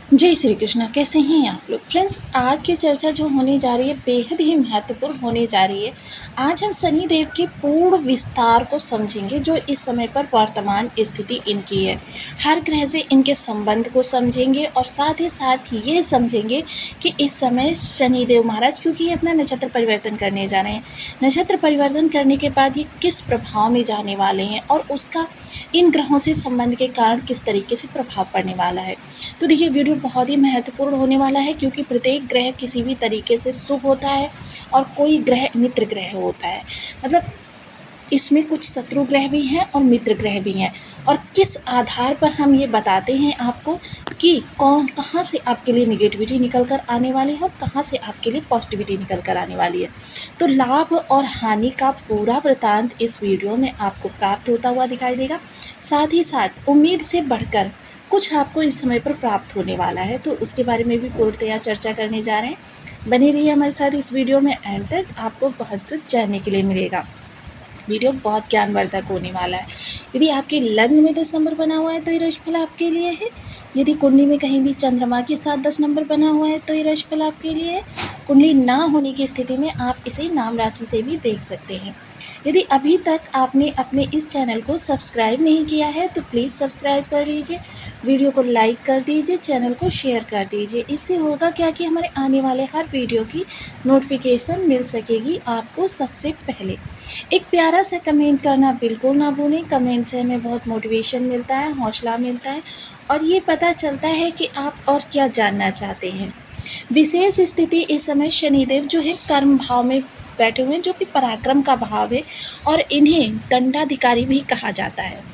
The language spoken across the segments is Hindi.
जय श्री कृष्णा। कैसे हैं आप लोग फ्रेंड्स। आज की चर्चा जो होने जा रही है बेहद ही महत्वपूर्ण होने जा रही है। आज हम शनि देव के पूर्ण विस्तार को समझेंगे जो इस समय पर वर्तमान स्थिति इनकी है। हर ग्रह से इनके संबंध को समझेंगे और साथ ही साथ ये समझेंगे कि इस समय शनि देव महाराज क्योंकि ये अपना नक्षत्र परिवर्तन करने जा रहे हैं, नक्षत्र परिवर्तन करने के बाद ये किस प्रभाव में जाने वाले हैं और उसका इन ग्रहों से संबंध के कारण किस तरीके से प्रभाव पड़ने वाला है। तो देखिए वीडियो बहुत ही महत्वपूर्ण होने वाला है क्योंकि प्रत्येक ग्रह किसी भी तरीके से शुभ होता है और कोई ग्रह मित्र ग्रह होता है। मतलब इसमें कुछ शत्रु ग्रह भी हैं और मित्र ग्रह भी हैं और किस आधार पर हम ये बताते हैं आपको कि कहाँ से आपके लिए निगेटिविटी निकल कर आने वाली है और कहाँ से आपके लिए पॉजिटिविटी निकल कर आने वाली है। तो लाभ और हानि का पूरा वृतांत इस वीडियो में आपको प्राप्त होता हुआ दिखाई देगा। साथ ही साथ उम्मीद से बढ़कर कुछ आपको इस समय पर प्राप्त होने वाला है, तो उसके बारे में भी पूर्णतया चर्चा करने जा रहे हैं। बने रहिए हमारे साथ इस वीडियो में, एंड तक आपको बहुत कुछ जानने के लिए मिलेगा। वीडियो बहुत ज्ञानवर्धक होने वाला है। यदि आपके लग्न में 10 नंबर बना हुआ है तो ये राशिफल आपके लिए है। यदि कुंडली में कहीं भी चंद्रमा के साथ 10 नंबर बना हुआ है तो ये राशिफल आपके लिए है। कुंडली ना होने की स्थिति में आप इसे नाम राशि से भी देख सकते हैं। यदि अभी तक आपने अपने इस चैनल को सब्सक्राइब नहीं किया है तो प्लीज़ सब्सक्राइब कर लीजिए, वीडियो को लाइक कर दीजिए, चैनल को शेयर कर दीजिए। इससे होगा क्या कि हमारे आने वाले हर वीडियो की नोटिफिकेशन मिल सकेगी आपको सबसे पहले। एक प्यारा सा कमेंट करना बिल्कुल ना भूलें। कमेंट से हमें बहुत मोटिवेशन मिलता है, हौसला मिलता है और ये पता चलता है कि आप और क्या जानना चाहते हैं। विशेष स्थिति इस समय शनिदेव जो है कर्म भाव में बैठे हुए हैं जो कि पराक्रम का भाव है और इन्हें दंडाधिकारी भी कहा जाता है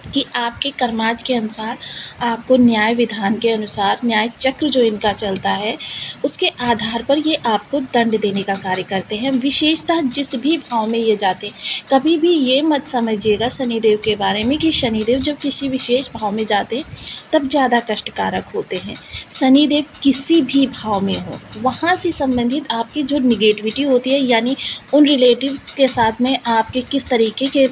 कि आपके कर्माज के अनुसार आपको न्याय विधान के अनुसार न्याय चक्र जो इनका चलता है उसके आधार पर ये आपको दंड देने का कार्य करते हैं। विशेषतः जिस भी भाव में ये जाते हैं, कभी भी ये मत समझिएगा शनिदेव के बारे में कि शनिदेव जब किसी विशेष भाव में जाते हैं तब ज़्यादा कष्टकारक होते हैं। शनिदेव किसी भी भाव में हो वहाँ से संबंधित आपकी जो निगेटिविटी होती है, यानी उन रिलेटिव्स के साथ में आपके किस तरीके के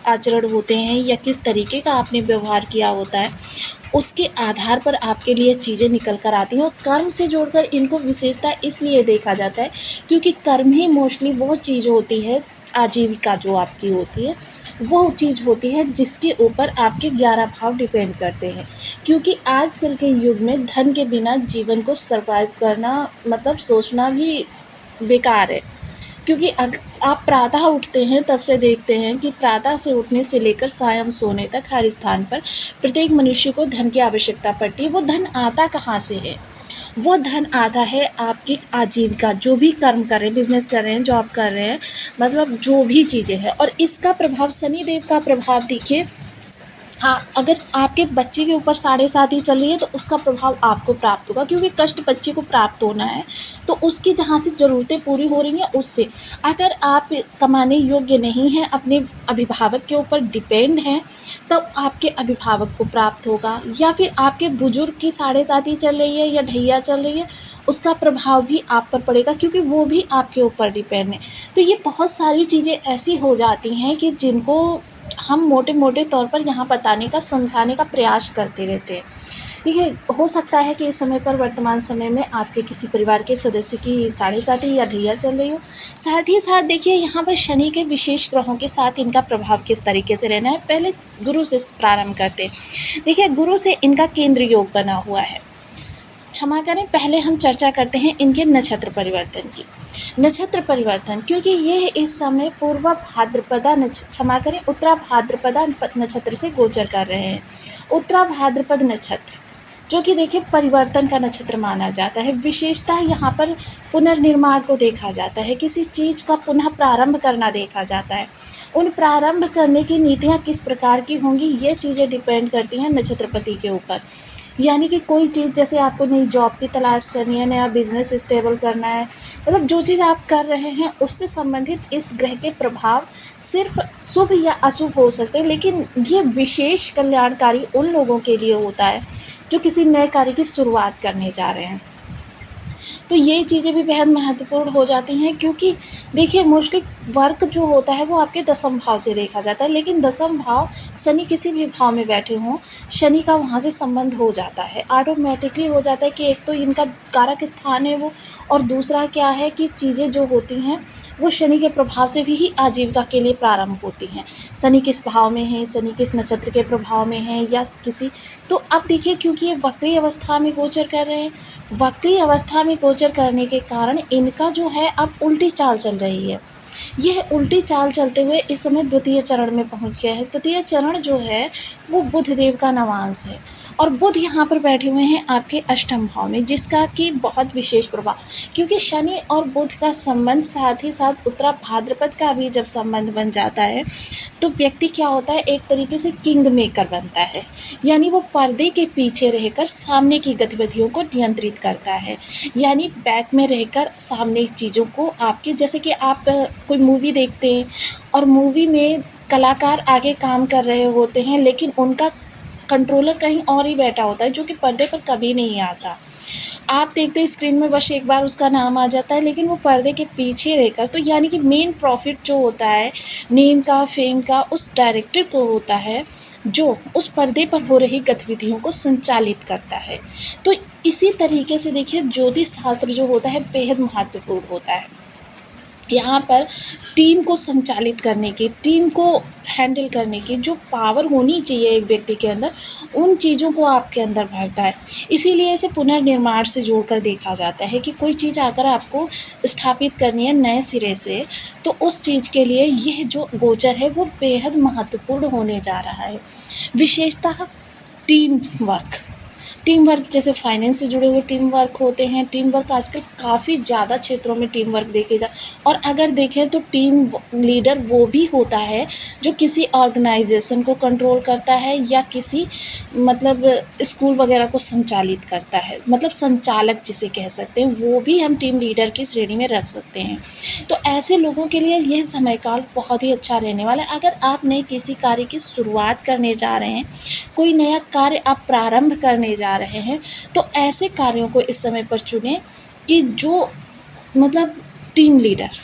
आचरण होते हैं या किस तरीके का आपने व्यवहार किया होता है, उसके आधार पर आपके लिए चीज़ें निकल कर आती हैं। और कर्म से जोड़कर इनको विशेषता इसलिए देखा जाता है क्योंकि कर्म ही मोस्टली वो चीज़ होती है, आजीविका जो आपकी होती है वो चीज़ होती है जिसके ऊपर आपके 11 भाव डिपेंड करते हैं। क्योंकि आजकल के युग में धन के बिना जीवन को सर्वाइव करना मतलब सोचना भी बेकार है। क्योंकि आप प्रातः उठते हैं तब से देखते हैं कि प्रातः से उठने से लेकर सायं सोने तक हर स्थान पर प्रत्येक मनुष्य को धन की आवश्यकता पड़ती है। वो धन आता कहाँ से है? वो धन आता है आपकी आजीविका, जो भी कर्म कर रहे हैं, बिजनेस कर रहे हैं, जॉब कर रहे हैं, मतलब जो भी चीज़ें हैं। और इसका प्रभाव शनिदेव का प्रभाव देखिए, हाँ, अगर आपके बच्चे के ऊपर 7.5 ही चल रही है तो उसका प्रभाव आपको प्राप्त होगा क्योंकि कष्ट बच्चे को प्राप्त होना है तो उसकी जहाँ से ज़रूरतें पूरी हो रही हैं उससे। अगर आप कमाने योग्य नहीं हैं, अपने अभिभावक के ऊपर डिपेंड हैं, तब आपके अभिभावक को प्राप्त होगा। या फिर आपके बुजुर्ग की 7.5 ही चल रही है या ढैया चल रही है, उसका प्रभाव भी आप पर पड़ेगा क्योंकि वो भी आपके ऊपर डिपेंड है। तो ये बहुत सारी चीज़ें ऐसी हो जाती हैं कि जिनको हम मोटे मोटे तौर पर यहाँ बताने का, समझाने का प्रयास करते रहते हैं। देखिए, हो सकता है कि इस समय पर वर्तमान समय में आपके किसी परिवार के सदस्य की 7.5 या ढैया चल रही हो। साथ ही साथ देखिए यहाँ पर शनि के विशेष ग्रहों के साथ इनका प्रभाव किस तरीके से रहना है। पहले गुरु से प्रारंभ करते हैं। देखिए, गुरु से इनका केंद्र योग बना हुआ है। क्षमा करें, पहले हम चर्चा करते हैं इनके नक्षत्र परिवर्तन की। नक्षत्र परिवर्तन क्योंकि ये इस समय पूर्व भाद्रपदा क्षमा करें उत्तरा भाद्रपदा नक्षत्र से गोचर कर रहे हैं। उत्तरा भाद्रपद नक्षत्र जो कि देखिए परिवर्तन का नक्षत्र माना जाता है। विशेषतः यहाँ पर पुनर्निर्माण को देखा जाता है, किसी चीज़ का पुनः प्रारंभ करना देखा जाता है। उन प्रारंभ करने की नीतियाँ किस प्रकार की होंगी ये चीज़ें डिपेंड करती हैं नक्षत्रपति के ऊपर। यानी कि कोई चीज़, जैसे आपको नई जॉब की तलाश करनी है, नया बिजनेस स्टेबल करना है, मतलब जो चीज़ आप कर रहे हैं उससे संबंधित इस ग्रह के प्रभाव सिर्फ शुभ या अशुभ हो सकते हैं, लेकिन ये विशेष कल्याणकारी उन लोगों के लिए होता है जो किसी नए कार्य की शुरुआत करने जा रहे हैं। तो ये चीज़ें भी बेहद महत्वपूर्ण हो जाती हैं, क्योंकि देखिए मोस्टली वर्क जो होता है वो आपके दसम भाव से देखा जाता है, लेकिन दसम भाव शनि किसी भी भाव में बैठे हों, शनि का वहाँ से संबंध हो जाता है, ऑटोमेटिकली हो जाता है कि एक तो इनका कारक स्थान है वो, और दूसरा क्या है कि चीज़ें जो होती हैं वो शनि के प्रभाव से भी ही आजीविका के लिए प्रारंभ होती हैं। शनि किस भाव में है, शनि किस नक्षत्र के प्रभाव में है, या किसी, तो अब देखिए क्योंकि ये वक्री अवस्था में गोचर कर रहे हैं, वक्री अवस्था में गोचर करने के कारण इनका जो है अब उल्टी चाल चल रही है। यह उल्टी चाल चलते हुए इस समय द्वितीय चरण में पहुंच गया है। तृतीय चरण जो है वो बुध देव का नवांश है, और बुध यहाँ पर बैठे हुए हैं आपके अष्टम भाव में, जिसका कि बहुत विशेष प्रभाव, क्योंकि शनि और बुध का संबंध, साथ ही साथ उत्तरा भाद्रपद का भी जब संबंध बन जाता है तो व्यक्ति क्या होता है, एक तरीके से किंग मेकर बनता है, यानी वो पर्दे के पीछे रहकर सामने की गतिविधियों को नियंत्रित करता है, यानी बैक में रहकर सामने चीज़ों को आपके, जैसे कि आप कोई मूवी देखते हैं और मूवी में कलाकार आगे काम कर रहे होते हैं, लेकिन उनका कंट्रोलर कहीं और ही बैठा होता है जो कि पर्दे पर कभी नहीं आता। आप देखते हैं स्क्रीन में बस एक बार उसका नाम आ जाता है, लेकिन वो पर्दे के पीछे रहकर, तो यानी कि मेन प्रॉफिट जो होता है नेम का, फेम का, उस डायरेक्टर को होता है जो उस पर्दे पर हो रही गतिविधियों को संचालित करता है। तो इसी तरीके से देखिए ज्योतिष शास्त्र जो होता है बेहद महत्वपूर्ण होता है। यहाँ पर टीम को संचालित करने की, टीम को हैंडल करने की जो पावर होनी चाहिए एक व्यक्ति के अंदर, उन चीज़ों को आपके अंदर भरता है। इसीलिए इसे पुनर्निर्माण से जोड़कर देखा जाता है कि कोई चीज़ अगर आपको स्थापित करनी है नए सिरे से, तो उस चीज़ के लिए यह जो गोचर है वो बेहद महत्वपूर्ण होने जा रहा है। विशेषतः टीम वर्क, टीम वर्क, जैसे फाइनेंस से जुड़े हुए टीम वर्क होते हैं, टीम वर्क आजकल काफ़ी ज़्यादा क्षेत्रों में टीम वर्क देखे जा, और अगर देखें तो टीम लीडर वो भी होता है जो किसी ऑर्गेनाइजेशन को कंट्रोल करता है या किसी मतलब स्कूल वगैरह को संचालित करता है, मतलब संचालक जिसे कह सकते हैं, वो भी हम टीम लीडर की श्रेणी में रख सकते हैं। तो ऐसे लोगों के लिए यह समय काल बहुत ही अच्छा रहने वाला है। अगर आप नए किसी कार्य की शुरुआत करने जा रहे हैं, कोई नया कार्य आप प्रारंभ करने जा रहे हैं, तो ऐसे कार्यों को इस समय पर चुनें कि जो मतलब टीम लीडर,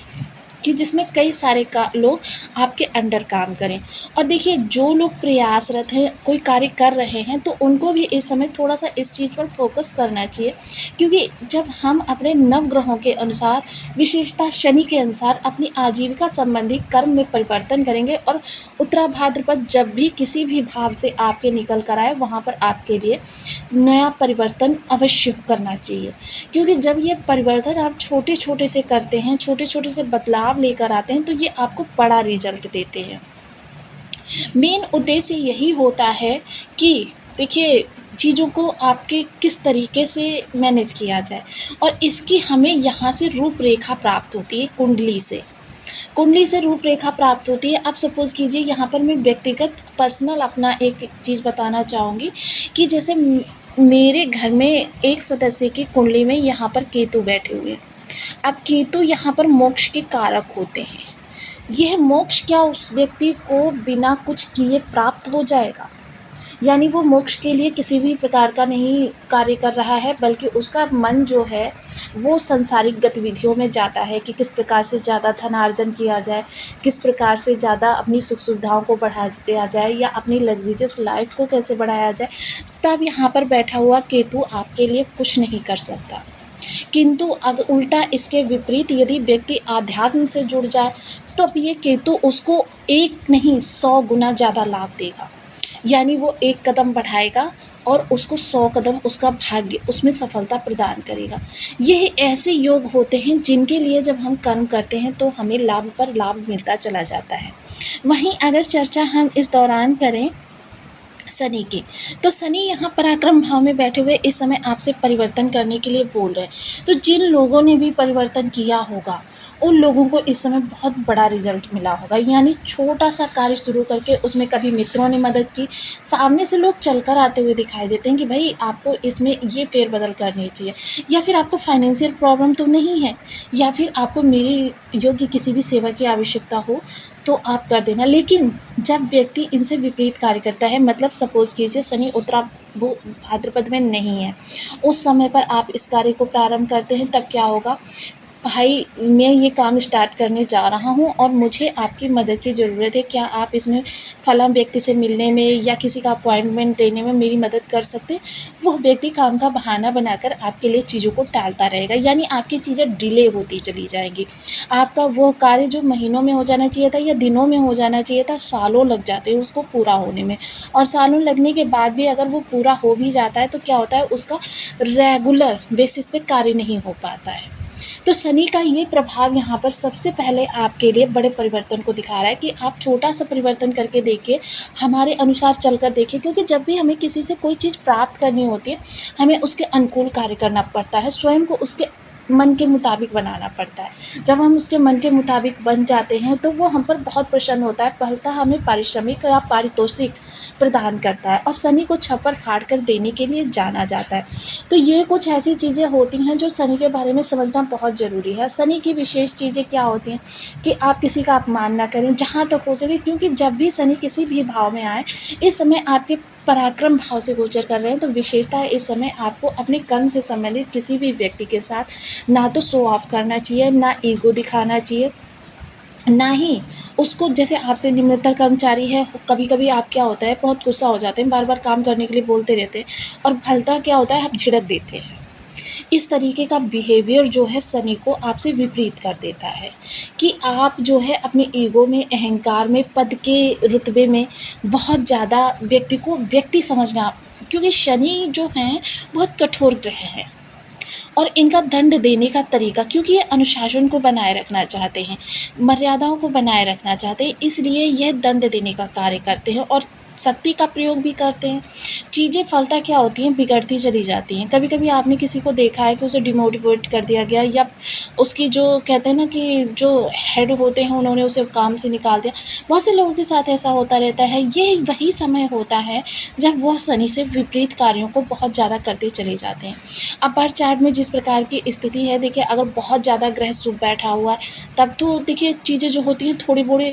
कि जिसमें कई सारे लोग आपके अंडर काम करें। और देखिए जो लोग प्रयासरत हैं, कोई कार्य कर रहे हैं, तो उनको भी इस समय थोड़ा सा इस चीज़ पर फोकस करना चाहिए, क्योंकि जब हम अपने नवग्रहों के अनुसार, विशेषतः शनि के अनुसार अपनी आजीविका संबंधी कर्म में परिवर्तन करेंगे, और उत्तरा भाद्रपद जब भी किसी भी भाव से आपके निकल कर आए, वहाँ पर आपके लिए नया परिवर्तन अवश्य करना चाहिए, क्योंकि जब ये परिवर्तन आप छोटे छोटे से करते हैं, छोटे छोटे से बदलाव लेकर आते हैं, तो ये आपको बड़ा रिजल्ट देते हैं। मेन उद्देश्य यही होता है कि देखिए चीज़ों को आपके किस तरीके से मैनेज किया जाए, और इसकी हमें यहाँ से रूपरेखा प्राप्त होती है कुंडली से, कुंडली से रूपरेखा प्राप्त होती है। अब सपोज़ कीजिए यहाँ पर मैं व्यक्तिगत पर्सनल अपना एक चीज़ बताना चाहूँगी कि जैसे मेरे घर में एक सदस्य की कुंडली में यहाँ पर केतु बैठे हुए हैं। अब केतु यहाँ पर मोक्ष के कारक होते हैं। यह मोक्ष क्या उस व्यक्ति को बिना कुछ किए प्राप्त हो जाएगा, यानी वो मोक्ष के लिए किसी भी प्रकार का नहीं कार्य कर रहा है, बल्कि उसका मन जो है वो सांसारिक गतिविधियों में जाता है कि किस प्रकार से ज़्यादा धनार्जन किया जाए, किस प्रकार से ज़्यादा अपनी सुख सुविधाओं को बढ़ाया जाए, या अपनी लग्जरियस लाइफ को कैसे बढ़ाया जाए। तब यहाँ पर बैठा हुआ केतु आपके लिए कुछ नहीं कर सकता। किंतु अगर उल्टा इसके विपरीत यदि व्यक्ति आध्यात्म से जुड़ जाए, तो अब ये केतु उसको एक नहीं 100 गुना ज़्यादा लाभ देगा, यानी वो एक कदम बढ़ाएगा और उसको 100 कदम उसका भाग्य उसमें सफलता प्रदान करेगा। यह ऐसे योग होते हैं जिनके लिए जब हम कर्म करते हैं तो हमें लाभ पर लाभ मिलता चला जाता है। वहीं अगर चर्चा हम इस दौरान करें शनि की, तो शनि यहाँ पराक्रम भाव में बैठे हुए इस समय आपसे परिवर्तन करने के लिए बोल रहे हैं। तो जिन लोगों ने भी परिवर्तन किया होगा उन लोगों को इस समय बहुत बड़ा रिज़ल्ट मिला होगा। यानी छोटा-सा कार्य शुरू करके उसमें कभी मित्रों ने मदद की, सामने से लोग चलकर आते हुए दिखाई देते हैं कि भई आपको इसमें ये फेर-बदल करनी चाहिए, या फिर आपको फाइनेंशियल प्रॉब्लम तो नहीं है, या फिर आपको मेरे योग्य किसी भी सेवा की आवश्यकता हो तो आप कर देना। लेकिन जब व्यक्ति इनसे विपरीत कार्य करता है, मतलब सपोज़ कीजिए शनि उत्तरा वो भाद्रपद में नहीं है, उस समय पर आप इस कार्य को प्रारंभ करते हैं, तब क्या होगा, भाई मैं ये काम स्टार्ट करने जा रहा हूँ और मुझे आपकी मदद की ज़रूरत है, क्या आप इसमें फलाँ व्यक्ति से मिलने में या किसी का अपॉइंटमेंट लेने में मेरी मदद कर सकते हैं? वो व्यक्ति काम का बहाना बनाकर आपके लिए चीज़ों को टालता रहेगा, यानी आपकी चीज़ें डिले होती चली जाएँगी। आपका वो कार्य जो महीनों में हो जाना चाहिए था या दिनों में हो जाना चाहिए था, सालों लग जाते हैं उसको पूरा होने में। और सालों लगने के बाद भी अगर वो पूरा हो भी जाता है तो क्या होता है, उसका रेगुलर बेसिस पे कार्य नहीं हो पाता है। तो शनि का ये प्रभाव यहाँ पर सबसे पहले आपके लिए बड़े परिवर्तन को दिखा रहा है कि आप छोटा-सा परिवर्तन करके देखिए, हमारे अनुसार चलकर देखिए, क्योंकि जब भी हमें किसी से कोई चीज़ प्राप्त करनी होती है, हमें उसके अनुकूल कार्य करना पड़ता है, स्वयं को उसके मन के मुताबिक बनाना पड़ता है। जब हम उसके मन के मुताबिक बन जाते हैं तो वो हम पर बहुत प्रसन्न होता है, फलतः हमें पारिश्रमिक या पारितोषिक प्रदान करता है और शनि को छप्पर फाड़ कर देने के लिए जाना जाता है। तो ये कुछ ऐसी चीज़ें होती हैं जो शनि के बारे में समझना बहुत ज़रूरी है। शनि की विशेष चीज़ें क्या होती हैं कि आप किसी का अपमान ना करें जहाँ तक हो सके, क्योंकि जब भी शनि किसी भी भाव में आए, इस समय आपके पराक्रम भाव से गोचर कर रहे हैं, तो विशेषतः इस समय आपको अपने कर्म से संबंधित किसी भी व्यक्ति के साथ ना तो शो ऑफ करना चाहिए, ना ईगो दिखाना चाहिए, ना ही उसको, जैसे आपसे निम्नतर कर्मचारी है, कभी-कभी आप क्या होता है बहुत गुस्सा हो जाते हैं, बार-बार काम करने के लिए बोलते रहते हैं और फलतः क्या होता है, आप झिड़क देते हैं। इस तरीके का बिहेवियर जो है शनि को आपसे विपरीत कर देता है कि आप जो है अपने ईगो में, अहंकार में, पद के रुतबे में बहुत ज़्यादा व्यक्ति को व्यक्ति समझना, क्योंकि शनि जो हैं बहुत कठोर ग्रह हैं और इनका दंड देने का तरीका, क्योंकि ये अनुशासन को बनाए रखना चाहते हैं, मर्यादाओं को बनाए रखना चाहते हैं, इसलिए यह दंड देने का कार्य करते हैं और शक्ति का प्रयोग भी करते हैं। चीज़ें फलतः क्या होती हैं, बिगड़ती चली जाती हैं। कभी-कभी आपने किसी को देखा है कि उसे डिमोटिवेट कर दिया गया, या उसकी जो कहते हैं ना कि जो हेड होते हैं उन्होंने उसे काम से निकाल दिया। बहुत से लोगों के साथ ऐसा होता रहता है। ये वही समय होता है जब वह शनि से विपरीत कार्यों को बहुत ज़्यादा करते चले जाते हैं। अब बार चार्ट में जिस प्रकार की स्थिति है, देखिए अगर बहुत ज़्यादा ग्रह शुभ बैठा हुआ है तब तो देखिए चीज़ें जो होती हैं थोड़ी-बड़ी